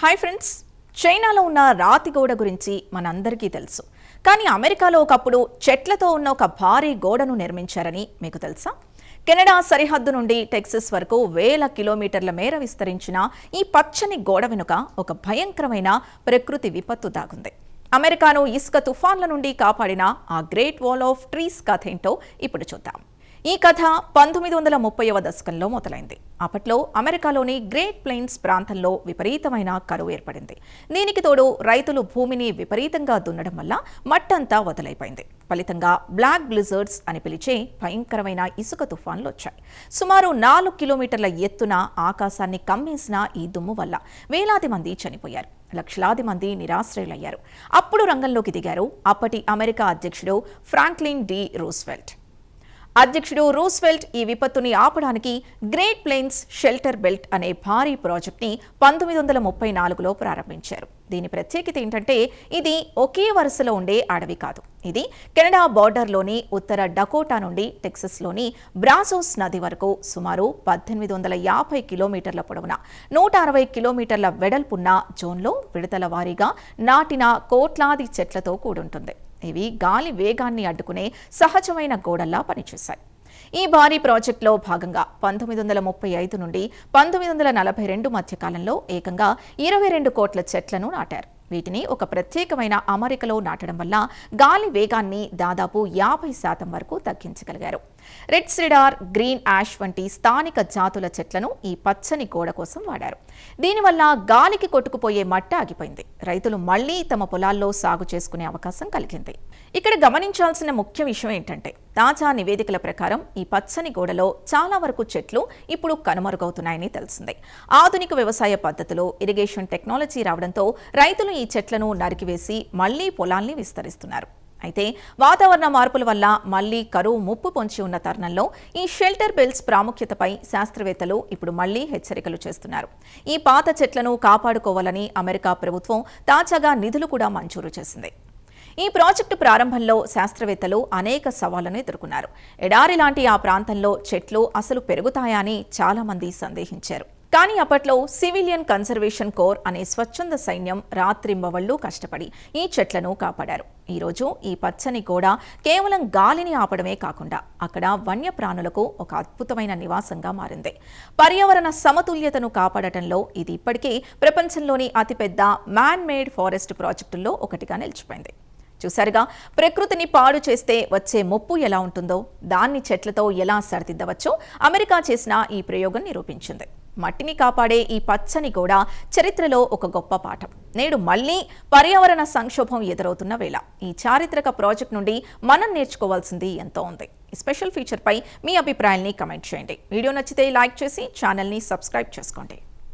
Hi friends, చైనాలో ఉన్న రాతి గోడ గురించి మనందరికీ తెలుసు. కానీ అమెరికాలో ఒకప్పుడు చెట్లతో ఉన్న ఒక భారీ గోడను నిర్మించారని మీకు తెలుసా? కెనడా సరిహద్దు నుండి టెక్సస్ వరకు వేల కిలోమీటర్ల మేర విస్తరించిన ఈ పచ్చని గోడ వెనుక ఒక భయంకరమైన ప్రకృతి విపత్తు దాగుంది. అమెరికాను ఇసుక తుఫాన్ల నుండి కాపాడిన ఆ గ్రేట్ వాల్ ఆఫ్ ట్రీస్ కథ ఏంటో ఇప్పుడు చూద్దాం. ఈ కథ 1930వ దశకంలో మొదలైంది. అప్పట్లో అమెరికాలోని గ్రేట్ ప్లెయిన్స్ ప్రాంతంలో విపరీతమైన కరువు ఏర్పడింది. దీనికి తోడు రైతులు భూమిని విపరీతంగా దున్నడం వల్ల మట్టంతా వదలైపోయింది. ఫలితంగా బ్లాక్ బ్లిజర్డ్స్ అని పిలిచే భయంకరమైన ఇసుక తుఫాన్లు వచ్చాయి. సుమారు 4 కిలోమీటర్ల ఎత్తున ఆకాశాన్ని కమ్మేసిన ఈ దుమ్ము వల్ల వేలాది మంది చనిపోయారు. లక్షలాది మంది నిరాశ్రయులయ్యారు. అప్పుడు రంగంలోకి దిగారు అప్పటి అమెరికా అధ్యక్షుడు ఫ్రాంక్లిన్ డి రూస్వెల్ట్. ఈ విపత్తుని ఆపడానికి గ్రేట్ ప్లెయిన్స్ షెల్టర్ బెల్ట్ అనే భారీ ప్రాజెక్ట్ని 1934లో ప్రారంభించారు. దీని ప్రత్యేకత ఏంటంటే ఇది ఒకే వరుసలో ఉండే అడవి కాదు. ఇది కెనడా బార్డర్లోని ఉత్తర డకోటా నుండి టెక్సస్లోని బ్రాజోస్ నది వరకు సుమారు 1850 కిలోమీటర్ల పొడవున 160 కిలోమీటర్ల వెడల్పున్న జోన్లో విడతల వారీగా నాటిన కోట్లాది చెట్లతో కూడుంటుంది. ఇవి గాలి వేగాన్ని అడ్డుకునే సహజమైన గోడల్లా పనిచేశాయి. ఈ భారీ ప్రాజెక్టులో భాగంగా 1935 నుండి 1942 మధ్య కాలంలో ఏకంగా 22 కోట్ల చెట్లను నాటారు. వీటిని ఒక ప్రత్యేకమైన అమరికలో నాటడం వల్ల గాలి వేగాన్ని దాదాపు 50% వరకు తగ్గించగలిగారు. రెడ్ సిడార్, గ్రీన్ యాష్ వంటి స్థానిక జాతుల చెట్లను ఈ పచ్చని గోడ కోసం వాడారు. దీనివల్ల గాలికి కొట్టుకుపోయే మట్ట ఆగిపోయింది. రైతులు మళ్లీ తమ పొలాల్లో సాగు చేసుకునే అవకాశం కలిగింది. ఇక్కడ గమనించాల్సిన ముఖ్య విషయం ఏంటంటే తాజా నివేదికల ప్రకారం ఈ పచ్చని గోడలో చాలా వరకు చెట్లు ఇప్పుడు కనుమరుగవుతున్నాయని తెలిసింది. ఆధునిక వ్యవసాయ పద్ధతులు, ఇరిగేషన్ టెక్నాలజీ రావడంతో రైతులు ఈ చెట్లను నరికివేసి మళ్లీ పొలాల్ని విస్తరిస్తున్నారు. అయితే వాతావరణ మార్పుల వల్ల మళ్లీ కరువు ముప్పు పొంచి ఉన్న తరుణంలో ఈ షెల్టర్ బెల్ట్స్ ప్రాముఖ్యతపై శాస్త్రవేత్తలు ఇప్పుడు మళ్లీ హెచ్చరికలు చేస్తున్నారు. ఈ పాత చెట్లను కాపాడుకోవాలని అమెరికా ప్రభుత్వం తాజాగా నిధులు కూడా మంజూరు చేసింది. ఈ ప్రాజెక్టు ప్రారంభంలో శాస్త్రవేత్తలు అనేక సవాళ్లను ఎదుర్కొన్నారు. ఎడారి లాంటి ఆ ప్రాంతంలో చెట్లు అసలు పెరుగుతాయా అని చాలా మంది సందేహించారు. కానీ అప్పట్లో సివిలియన్ కన్జర్వేషన్ కోర్ అనే స్వచ్ఛంద సైన్యం రాత్రింబవళ్లు కష్టపడి ఈ చెట్లను కాపాడారు. ఈరోజు ఈ పచ్చని గోడ కేవలం గాలిని ఆపడమే కాకుండా అక్కడ వన్యప్రాణులకు ఒక అద్భుతమైన నివాసంగా మారింది. పర్యావరణ సమతుల్యతను కాపాడటంలో ఇది ఇప్పటికే ప్రపంచంలోని అతిపెద్ద మ్యాన్ మేడ్ ఫారెస్ట్ ప్రాజెక్టుల్లో ఒకటిగా నిలిచిపోయింది. చూసారుగా, ప్రకృతిని పాడు చేస్తే వచ్చే ముప్పు ఎలా ఉంటుందో దాన్ని చెట్లతో ఎలా సరిదిద్దవచ్చో అమెరికా చేసిన ఈ ప్రయోగం నిరూపించింది. మట్టిని కాపాడే ఈ పచ్చని గోడ చరిత్రలో ఒక గొప్ప పాఠం. నేడు మళ్లీ పర్యావరణ సంక్షోభం ఎదురవుతున్న వేళ ఈ చారిత్రక ప్రాజెక్ట్ నుండి మనం నేర్చుకోవాల్సింది ఎంతో ఉంది. ఈ స్పెషల్ ఫీచర్పై మీ అభిప్రాయాల్ని కమెంట్ చేయండి. వీడియో నచ్చితే లైక్ చేసి ఛానల్ని సబ్స్క్రైబ్ చేసుకోండి.